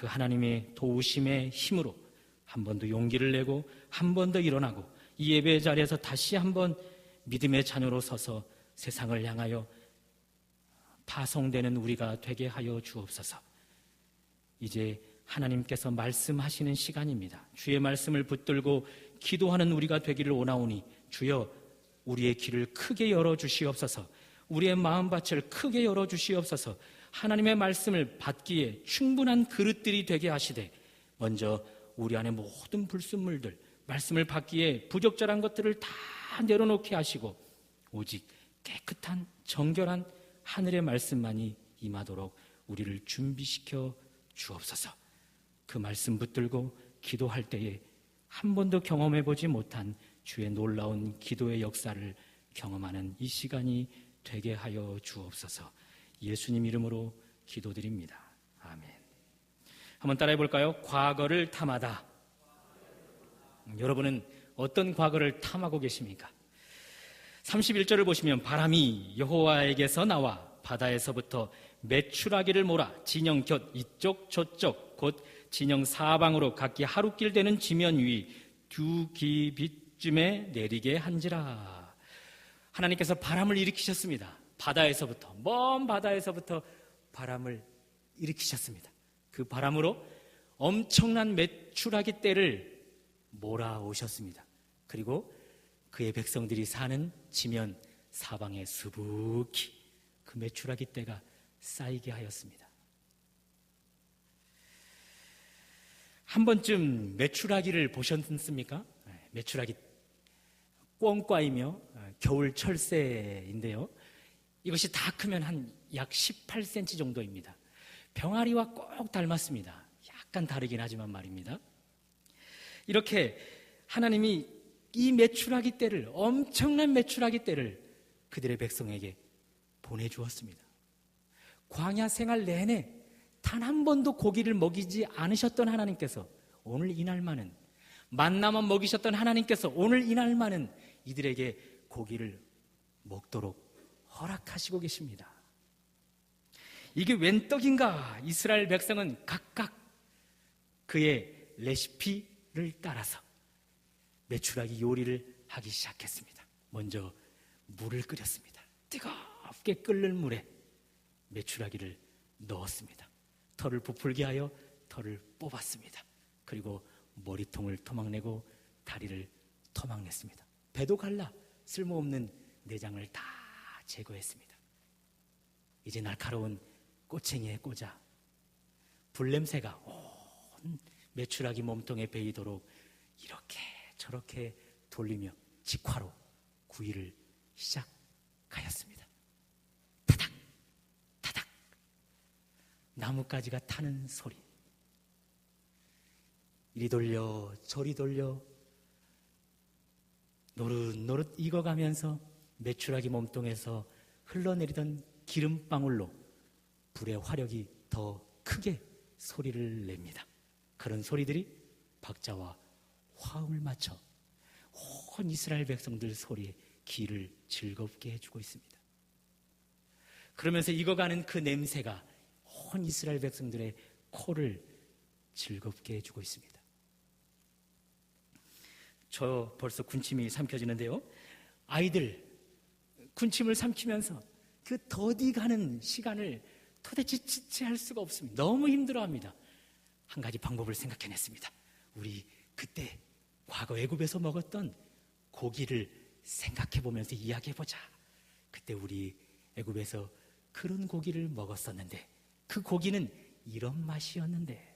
그 하나님의 도우심의 힘으로 한 번 더 용기를 내고 한 번 더 일어나고 이 예배의 자리에서 다시 한번 믿음의 자녀로 서서 세상을 향하여 파송되는 우리가 되게 하여 주옵소서. 이제 하나님께서 말씀하시는 시간입니다. 주의 말씀을 붙들고 기도하는 우리가 되기를 원하오니 주여 우리의 길을 크게 열어주시옵소서. 우리의 마음밭을 크게 열어주시옵소서. 하나님의 말씀을 받기에 충분한 그릇들이 되게 하시되 먼저 우리 안에 모든 불순물들, 말씀을 받기에 부적절한 것들을 다 내려놓게 하시고 오직 깨끗한 정결한 하늘의 말씀만이 임하도록 우리를 준비시켜 주옵소서. 그 말씀 붙들고 기도할 때에 한 번도 경험해보지 못한 주의 놀라운 기도의 역사를 경험하는 이 시간이 되게 하여 주옵소서. 예수님 이름으로 기도드립니다. 아멘. 한번 따라해 볼까요? 과거를 탐하다. 여러분은 어떤 과거를 탐하고 계십니까? 31절을 보시면 바람이 여호와에게서 나와 바다에서부터 메추라기를 몰아 진영 곁 이쪽 저쪽 곧 진영 사방으로 각기 하루길 되는 지면 위 두 기빗쯤에 내리게 한지라. 하나님께서 바람을 일으키셨습니다. 바다에서부터, 먼 바다에서부터 바람을 일으키셨습니다. 그 바람으로 엄청난 메추라기 떼를 몰아오셨습니다. 그리고 그의 백성들이 사는 지면 사방에 수북히 그 메추라기 떼가 쌓이게 하였습니다. 한 번쯤 메추라기를 보셨습니까? 메추라기 꿩과이며 겨울 철새인데요. 이것이 다 크면 한 약 18cm 정도입니다. 병아리와 꼭 닮았습니다. 약간 다르긴 하지만 말입니다. 이렇게 하나님이 이 메추라기 떼를, 엄청난 메추라기 떼를 그들의 백성에게 보내주었습니다. 광야 생활 내내 단 한 번도 고기를 먹이지 않으셨던 하나님께서 오늘 이날만은, 만나만 먹이셨던 하나님께서 오늘 이날만은 이들에게 고기를 먹도록 허락하시고 계십니다. 이게 웬 떡인가? 이스라엘 백성은 각각 그의 레시피를 따라서 메추라기 요리를 하기 시작했습니다. 먼저 물을 끓였습니다. 뜨겁게 끓는 물에 메추라기를 넣었습니다. 털을 부풀게 하여 털을 뽑았습니다. 그리고 머리통을 토막내고 다리를 토막냈습니다. 배도 갈라 쓸모없는 내장을 다 제거했습니다. 이제 날카로운 꼬챙이에 꽂아 불냄새가 온 메추라기 몸통에 배이도록 이렇게 저렇게 돌리며 직화로 구이를 시작하였습니다. 타닥 타닥 나뭇가지가 타는 소리, 이리 돌려 저리 돌려 노릇노릇 익어가면서 메추라기 몸통에서 흘러내리던 기름방울로 불의 화력이 더 크게 소리를 냅니다. 그런 소리들이 박자와 화음을 맞춰 온 이스라엘 백성들 소리에 귀를 즐겁게 해주고 있습니다. 그러면서 익어가는 그 냄새가 온 이스라엘 백성들의 코를 즐겁게 해주고 있습니다. 저 벌써 군침이 삼켜지는데요. 아이들 군침을 삼키면서 그 더디가는 시간을 도대체 지체할 수가 없습니다. 너무 힘들어합니다. 한 가지 방법을 생각해냈습니다. 우리 그때 과거 애굽에서 먹었던 고기를 생각해보면서 이야기해보자. 그때 우리 애굽에서 그런 고기를 먹었었는데 그 고기는 이런 맛이었는데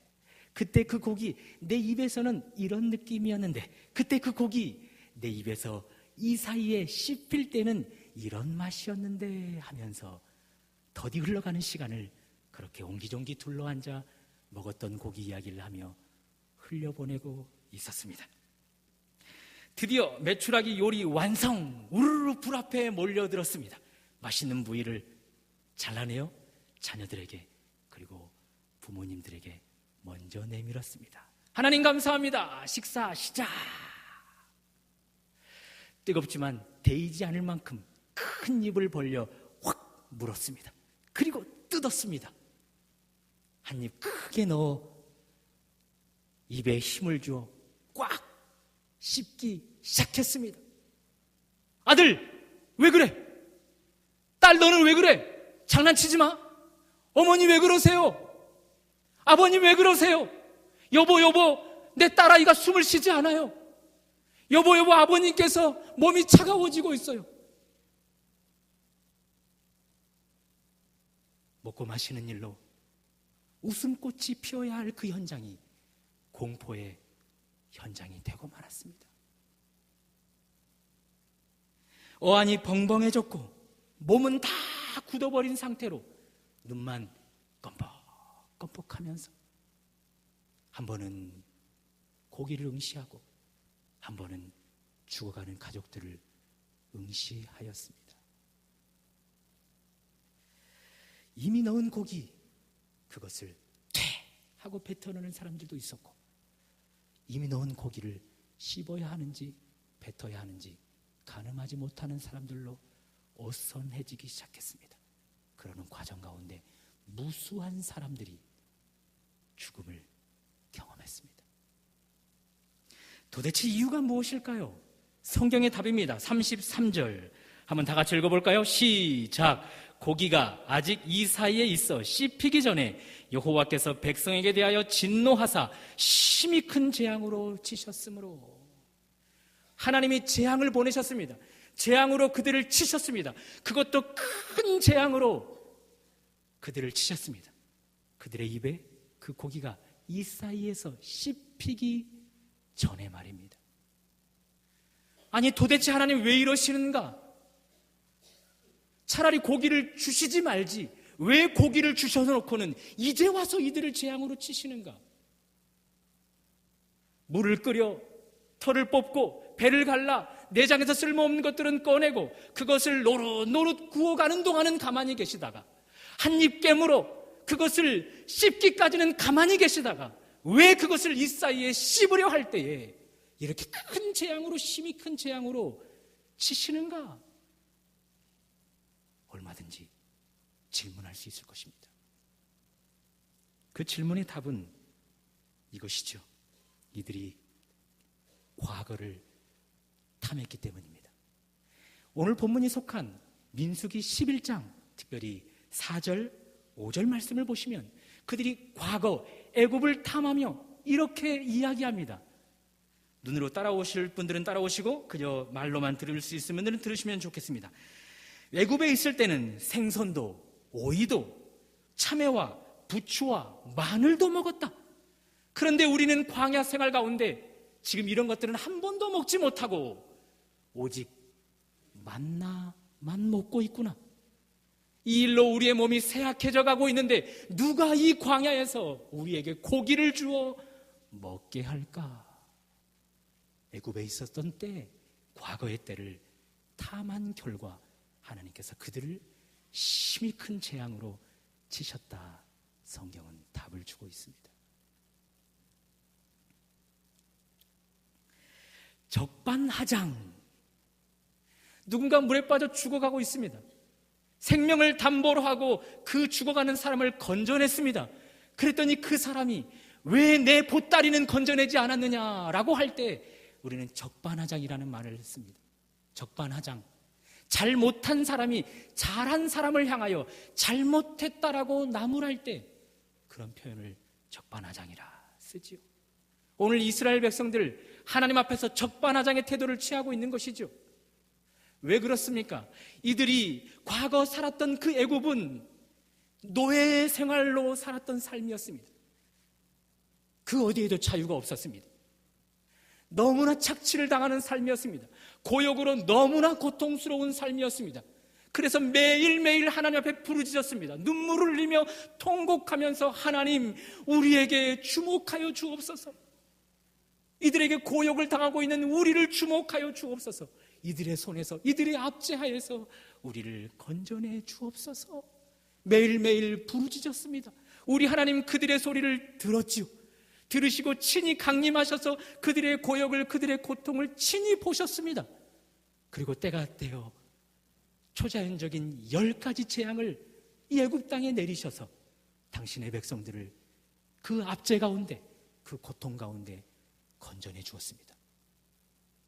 그때 그 고기 내 입에서는 이런 느낌이었는데 그때 그 고기 내 입에서 이 사이에 씹힐 때는 이런 맛이었는데 하면서 더디 흘러가는 시간을 그렇게 옹기종기 둘러앉아 먹었던 고기 이야기를 하며 흘려보내고 있었습니다. 드디어 메추라기 요리 완성! 우르르 불 앞에 몰려들었습니다. 맛있는 부위를 잘라내어 자녀들에게 그리고 부모님들에게 먼저 내밀었습니다. 하나님 감사합니다. 식사 시작! 뜨겁지만 데이지 않을 만큼 큰 입을 벌려 확 물었습니다. 그리고 뜯었습니다. 한 입 크게 넣어 입에 힘을 주어 꽉 씹기 시작했습니다. 아들, 왜 그래? 딸, 너는 왜 그래? 장난치지 마. 어머니 왜 그러세요? 아버님 왜 그러세요? 여보, 내 딸아이가 숨을 쉬지 않아요. 여보, 아버님께서 몸이 차가워지고 있어요. 먹고 마시는 일로 웃음꽃이 피어야 할 그 현장이 공포의 현장이 되고 말았습니다. 어안이 벙벙해졌고 몸은 다 굳어버린 상태로 눈만 껌뻑껌뻑하면서 한 번은 고기를 응시하고 한 번은 죽어가는 가족들을 응시하였습니다. 이미 넣은 고기, 그것을 퇴 하고 뱉어내는 사람들도 있었고, 이미 넣은 고기를 씹어야 하는지 뱉어야 하는지 가늠하지 못하는 사람들로 어선해지기 시작했습니다. 그러는 과정 가운데 무수한 사람들이 죽음을 경험했습니다. 도대체 이유가 무엇일까요? 성경의 답입니다. 33절 한번 다 같이 읽어볼까요? 시작. 고기가 아직 이 사이에 있어 씹히기 전에 여호와께서 백성에게 대하여 진노하사 심히 큰 재앙으로 치셨으므로. 하나님이 재앙을 보내셨습니다. 재앙으로 그들을 치셨습니다. 그것도 큰 재앙으로 그들을 치셨습니다. 그들의 입에 그 고기가 이 사이에서 씹히기 전에 말입니다. 아니, 도대체 하나님 왜 이러시는가? 차라리 고기를 주시지 말지 왜 고기를 주셔서 놓고는 이제 와서 이들을 재앙으로 치시는가? 물을 끓여 털을 뽑고 배를 갈라 내장에서 쓸모없는 것들은 꺼내고 그것을 노릇노릇 구워가는 동안은 가만히 계시다가 한 입 깨물어 그것을 씹기까지는 가만히 계시다가 왜 그것을 이 사이에 씹으려 할 때에 이렇게 큰 재앙으로, 심히 큰 재앙으로 치시는가? 얼마든지 질문할 수 있을 것입니다. 그 질문의 답은 이것이죠. 이들이 과거를 탐했기 때문입니다. 오늘 본문이 속한 민수기 11장, 특별히 4절, 5절 말씀을 보시면 그들이 과거 애굽을 탐하며 이렇게 이야기합니다. 눈으로 따라오실 분들은 따라오시고 그저 말로만 들을 수 있으면 들으시면 좋겠습니다. 애굽에 있을 때는 생선도 오이도 참외와 부추와 마늘도 먹었다. 그런데 우리는 광야 생활 가운데 지금 이런 것들은 한 번도 먹지 못하고 오직 만나만 먹고 있구나. 이 일로 우리의 몸이 쇠약해져 가고 있는데 누가 이 광야에서 우리에게 고기를 주어 먹게 할까? 애굽에 있었던 때, 과거의 때를 탐한 결과 하나님께서 그들을 심히 큰 재앙으로 치셨다. 성경은 답을 주고 있습니다. 적반하장. 누군가 물에 빠져 죽어가고 있습니다. 생명을 담보로 하고 그 죽어가는 사람을 건져냈습니다. 그랬더니 그 사람이 왜 내 보따리는 건져내지 않았느냐라고 할 때 우리는 적반하장이라는 말을 했습니다. 적반하장. 잘못한 사람이 잘한 사람을 향하여 잘못했다라고 나무랄 때 그런 표현을 적반하장이라 쓰지요. 오늘 이스라엘 백성들 하나님 앞에서 적반하장의 태도를 취하고 있는 것이죠. 왜 그렇습니까? 이들이 과거 살았던 그 애굽은 노예 생활로 살았던 삶이었습니다. 그 어디에도 자유가 없었습니다. 너무나 착취를 당하는 삶이었습니다. 고역으로 너무나 고통스러운 삶이었습니다. 그래서 매일매일 하나님 앞에 부르짖었습니다. 눈물을 흘리며 통곡하면서 하나님, 우리에게 주목하여 주옵소서. 이들에게 고역을 당하고 있는 우리를 주목하여 주옵소서. 이들의 손에서, 이들의 압제하에서 우리를 건져내 주옵소서. 매일매일 부르짖었습니다. 우리 하나님 그들의 소리를 들었지요. 들으시고 친히 강림하셔서 그들의 고역을, 그들의 고통을 친히 보셨습니다. 그리고 때가 되어 초자연적인 10가지 재앙을 이 애굽 땅에 내리셔서 당신의 백성들을 그 압제 가운데, 그 고통 가운데 건져내 주었습니다.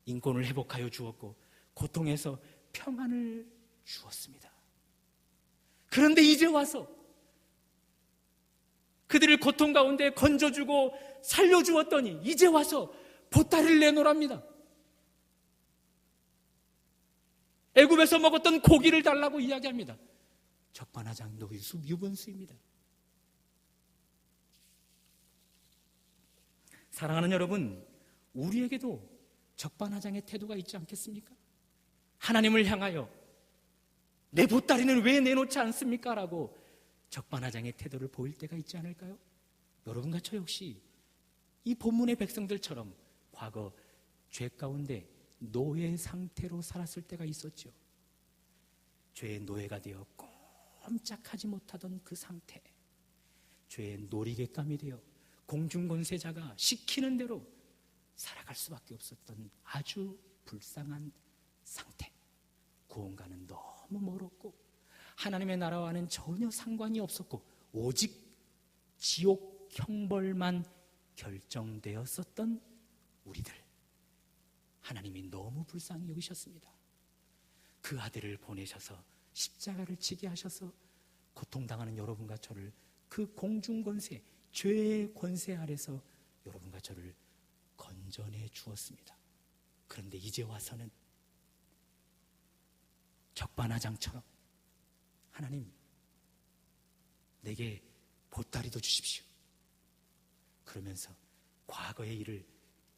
인권을 회복하여 주었고 고통에서 평안을 주었습니다. 그런데 이제 와서 그들을 고통 가운데 건져주고 살려주었더니 이제 와서 보따리를 내놓으랍니다. 애굽에서 먹었던 고기를 달라고 이야기합니다. 적반하장 노유수 유분수입니다. 사랑하는 여러분, 우리에게도 적반하장의 태도가 있지 않겠습니까? 하나님을 향하여 내 보따리는 왜 내놓지 않습니까? 라고 적반하장의 태도를 보일 때가 있지 않을까요? 여러분과 저 역시 이 본문의 백성들처럼 과거 죄 가운데 노예 상태로 살았을 때가 있었죠. 죄의 노예가 되어 꼼짝하지 못하던 그 상태, 죄의 놀이개감이 되어 공중권세자가 시키는 대로 살아갈 수밖에 없었던 아주 불쌍한 상태. 구원과는 너무 멀었고 하나님의 나라와는 전혀 상관이 없었고 오직 지옥 형벌만 결정되었었던 우리들, 하나님이 너무 불쌍히 여기셨습니다. 그 아들을 보내셔서 십자가를 지게 하셔서 고통당하는 여러분과 저를 그 공중권세, 죄의 권세 아래서 여러분과 저를 건져내 주었습니다. 그런데 이제 와서는 적반하장처럼 하나님, 내게 보따리도 주십시오. 그러면서 과거의 일을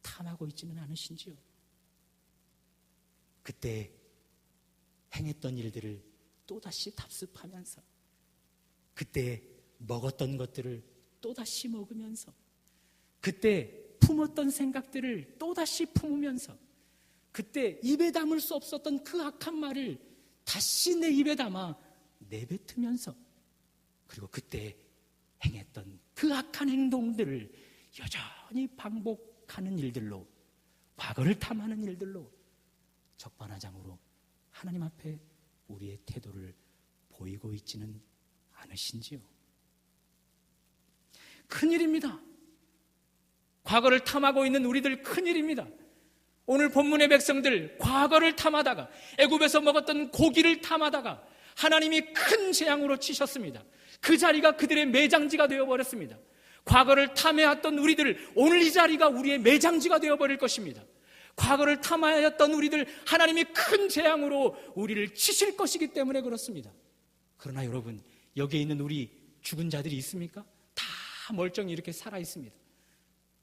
탐하고 있지는 않으신지요? 그때 행했던 일들을 또다시 답습하면서, 그때 먹었던 것들을 또다시 먹으면서, 그때 품었던 생각들을 또다시 품으면서, 그때 입에 담을 수 없었던 그 악한 말을 다시 내 입에 담아 내뱉으면서, 그리고 그때 행했던 그 악한 행동들을 여전히 반복하는 일들로, 과거를 탐하는 일들로 적반하장으로 하나님 앞에 우리의 태도를 보이고 있지는 않으신지요? 큰일입니다. 과거를 탐하고 있는 우리들 큰일입니다. 오늘 본문의 백성들 과거를 탐하다가, 애굽에서 먹었던 고기를 탐하다가 하나님이 큰 재앙으로 치셨습니다. 그 자리가 그들의 매장지가 되어버렸습니다. 과거를 탐해왔던 우리들, 오늘 이 자리가 우리의 매장지가 되어버릴 것입니다. 과거를 탐하였던 우리들, 하나님이 큰 재앙으로 우리를 치실 것이기 때문에 그렇습니다. 그러나 여러분, 여기에 있는 우리 죽은 자들이 있습니까? 다 멀쩡히 이렇게 살아있습니다.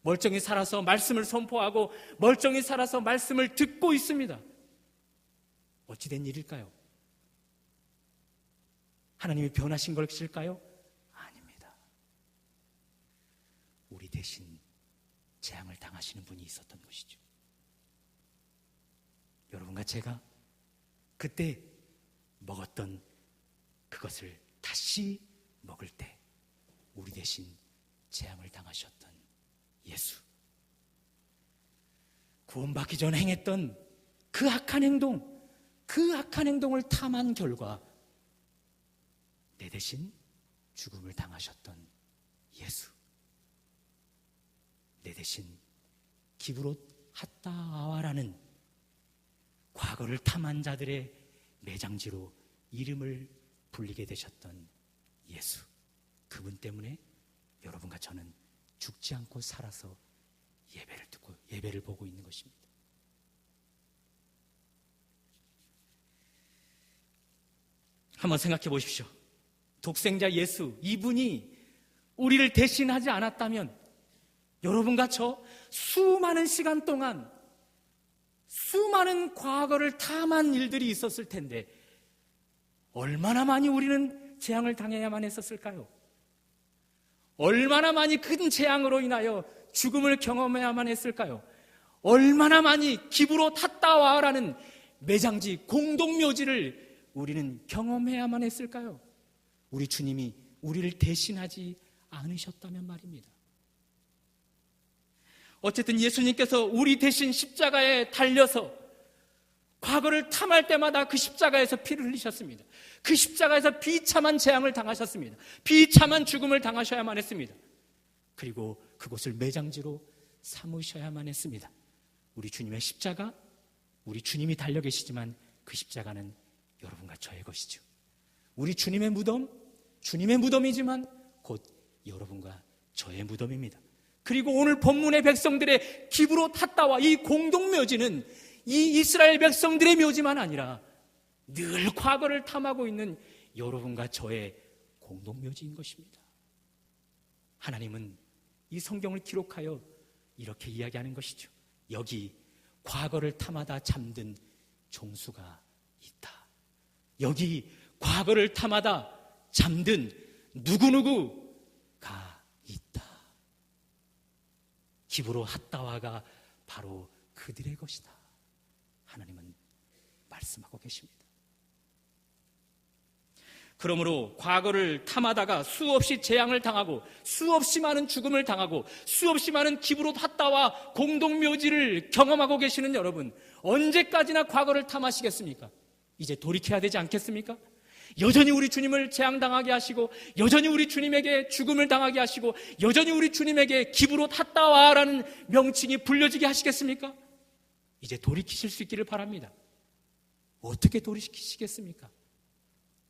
멀쩡히 살아서 말씀을 선포하고 멀쩡히 살아서 말씀을 듣고 있습니다. 어찌된 일일까요? 하나님이 변하신 것일까요? 아닙니다. 우리 대신 재앙을 당하시는 분이 있었던 것이죠. 여러분과 제가 그때 먹었던 그것을 다시 먹을 때 우리 대신 재앙을 당하셨던 예수, 구원받기 전 행했던 그 악한 행동, 그 악한 행동을 탐한 결과 내 대신 죽음을 당하셨던 예수, 내 대신 기브롯 핫다아와라는 과거를 탐한 자들의 매장지로 이름을 불리게 되셨던 예수, 그분 때문에 여러분과 저는 죽지 않고 살아서 예배를 듣고 예배를 보고 있는 것입니다. 한번 생각해 보십시오. 독생자 예수, 이분이 우리를 대신하지 않았다면 여러분과 저 수많은 시간 동안 수많은 과거를 탐한 일들이 있었을 텐데 얼마나 많이 우리는 재앙을 당해야만 했었을까요? 얼마나 많이 큰 재앙으로 인하여 죽음을 경험해야만 했을까요? 얼마나 많이 기브롯 핫다와라는 매장지, 공동묘지를 우리는 경험해야만 했을까요? 우리 주님이 우리를 대신하지 않으셨다면 말입니다. 어쨌든 예수님께서 우리 대신 십자가에 달려서 과거를 탐할 때마다 그 십자가에서 피를 흘리셨습니다. 그 십자가에서 비참한 재앙을 당하셨습니다. 비참한 죽음을 당하셔야만 했습니다. 그리고 그곳을 매장지로 삼으셔야만 했습니다. 우리 주님의 십자가, 우리 주님이 달려 계시지만 그 십자가는 여러분과 저의 것이죠. 우리 주님의 무덤, 주님의 무덤이지만 곧 여러분과 저의 무덤입니다. 그리고 오늘 본문의 백성들의 기브롯 핫다와 이 공동묘지는 이 이스라엘 백성들의 묘지만 아니라 늘 과거를 탐하고 있는 여러분과 저의 공동묘지인 것입니다. 하나님은 이 성경을 기록하여 이렇게 이야기하는 것이죠. 여기 과거를 탐하다 잠든 종수가 있다. 여기 과거를 탐하다 잠든 누구누구가 있다. 기브롯 핫다와가 바로 그들의 것이다. 하나님은 말씀하고 계십니다. 그러므로 과거를 탐하다가 수없이 재앙을 당하고 수없이 많은 죽음을 당하고 수없이 많은 기브롯 핫다와 공동묘지를 경험하고 계시는 여러분, 언제까지나 과거를 탐하시겠습니까? 이제 돌이켜야 되지 않겠습니까? 여전히 우리 주님을 재앙당하게 하시고 여전히 우리 주님에게 죽음을 당하게 하시고 여전히 우리 주님에게 기브롯 핫다와라는 명칭이 불려지게 하시겠습니까? 이제 돌이키실 수 있기를 바랍니다. 어떻게 돌이키시겠습니까?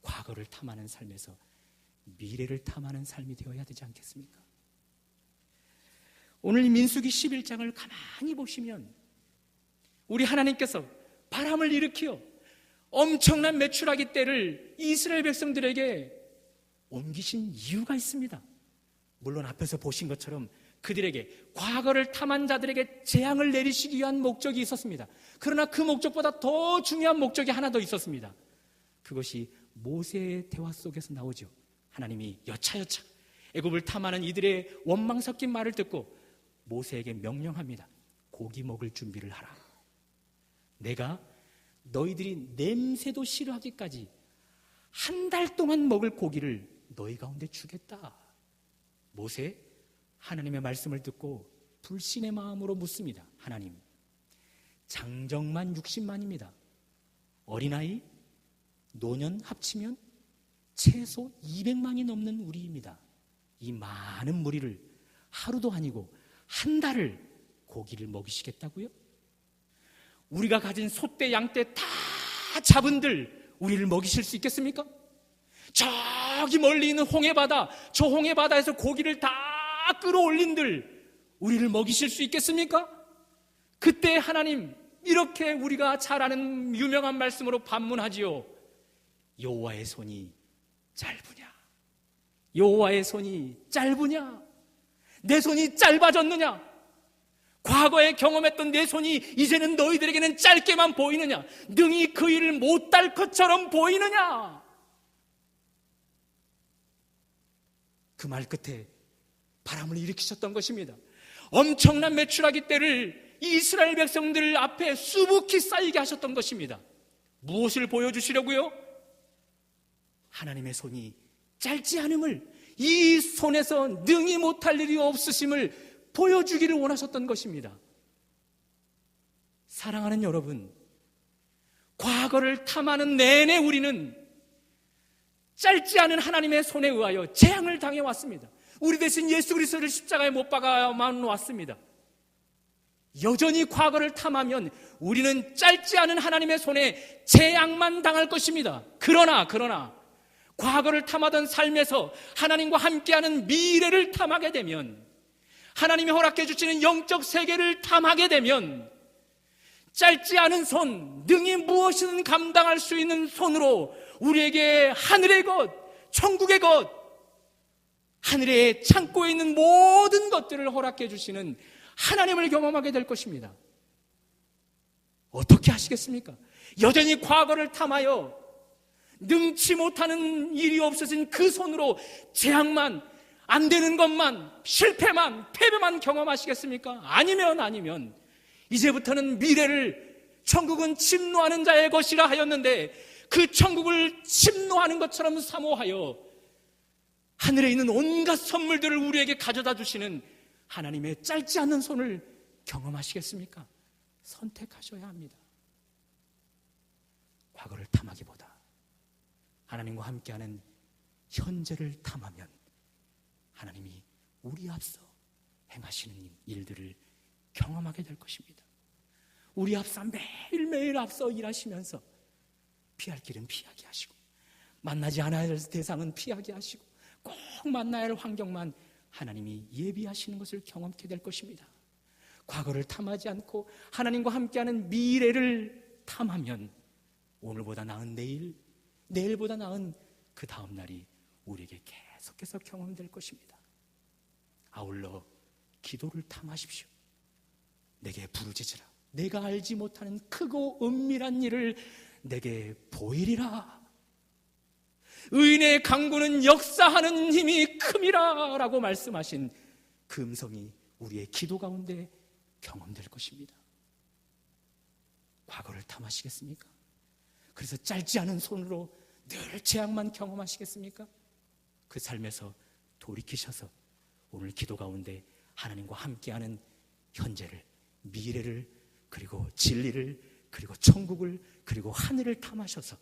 과거를 탐하는 삶에서 미래를 탐하는 삶이 되어야 되지 않겠습니까? 오늘 민수기 11장을 가만히 보시면 우리 하나님께서 바람을 일으켜 엄청난 메추라기 떼를 이스라엘 백성들에게 옮기신 이유가 있습니다. 물론 앞에서 보신 것처럼 그들에게 과거를 탐한 자들에게 재앙을 내리시기 위한 목적이 있었습니다. 그러나 그 목적보다 더 중요한 목적이 하나 더 있었습니다. 그것이 모세의 대화 속에서 나오죠. 하나님이 여차여차 애굽을 탐하는 이들의 원망 섞인 말을 듣고 모세에게 명령합니다. 고기 먹을 준비를 하라. 내가 너희들이 냄새도 싫어하기까지 한 달 동안 먹을 고기를 너희 가운데 주겠다. 모세, 하나님의 말씀을 듣고 불신의 마음으로 묻습니다. 하나님, 장정만 60만입니다. 어린아이, 노년 합치면 최소 200만이 넘는 우리입니다. 이 많은 무리를 하루도 아니고 한 달을 고기를 먹이시겠다고요? 우리가 가진 소떼, 양떼 다 잡은들 우리를 먹이실 수 있겠습니까? 저기 멀리 있는 홍해바다, 저 홍해바다에서 고기를 다 끌어올린들 우리를 먹이실 수 있겠습니까? 그때 하나님 이렇게 우리가 잘 아는 유명한 말씀으로 반문하지요. 여호와의 손이 짧으냐? 여호와의 손이 짧으냐? 내 손이 짧아졌느냐? 과거에 경험했던 내 손이 이제는 너희들에게는 짧게만 보이느냐? 능히 그 일을 못할 것처럼 보이느냐? 그 말 끝에 바람을 일으키셨던 것입니다. 엄청난 메추라기 떼를 이스라엘 백성들 앞에 수북히 쌓이게 하셨던 것입니다. 무엇을 보여주시려고요? 하나님의 손이 짧지 않음을, 이 손에서 능히 못할 일이 없으심을 보여주기를 원하셨던 것입니다. 사랑하는 여러분, 과거를 탐하는 내내 우리는 짧지 않은 하나님의 손에 의하여 재앙을 당해왔습니다. 우리 대신 예수 그리스도를 십자가에 못 박아만 왔습니다. 여전히 과거를 탐하면 우리는 짧지 않은 하나님의 손에 재앙만 당할 것입니다. 그러나 과거를 탐하던 삶에서 하나님과 함께하는 미래를 탐하게 되면, 하나님이 허락해 주시는 영적 세계를 탐하게 되면 짧지 않은 손, 능히 무엇이든 감당할 수 있는 손으로 우리에게 하늘의 것, 천국의 것, 하늘의 창고에 있는 모든 것들을 허락해 주시는 하나님을 경험하게 될 것입니다. 어떻게 하시겠습니까? 여전히 과거를 탐하여 능치 못하는 일이 없어진 그 손으로 재앙만, 안 되는 것만, 실패만, 패배만 경험하시겠습니까? 아니면 이제부터는 미래를 천국은 침노하는 자의 것이라 하였는데 그 천국을 침노하는 것처럼 사모하여 하늘에 있는 온갖 선물들을 우리에게 가져다 주시는 하나님의 짧지 않은 손을 경험하시겠습니까? 선택하셔야 합니다. 과거를 탐하기보다 하나님과 함께하는 현재를 탐하면 하나님이 우리 앞서 행하시는 일들을 경험하게 될 것입니다. 우리 앞서 매일매일 앞서 일하시면서 피할 길은 피하게 하시고, 만나지 않아야 할 대상은 피하게 하시고, 꼭 만나야 할 환경만 하나님이 예비하시는 것을 경험하게 될 것입니다. 과거를 탐하지 않고 하나님과 함께하는 미래를 탐하면 오늘보다 나은 내일, 내일보다 나은 그 다음 날이 우리에게 계속해서 경험될 것입니다. 아울러 기도를 탐하십시오. 내게 부르짖으라. 내가 알지 못하는 크고 은밀한 일을 내게 보이리라. 의인의 강구는 역사하는 힘이 큼이라 라고 말씀하신 그 음성이 우리의 기도 가운데 경험될 것입니다. 과거를 탐하시겠습니까? 그래서 짧지 않은 손으로 늘 재앙만 경험하시겠습니까? 그 삶에서 돌이키셔서 오늘 기도 가운데 하나님과 함께하는 현재를, 미래를, 그리고 진리를, 그리고 천국을, 그리고 하늘을 탐하셔서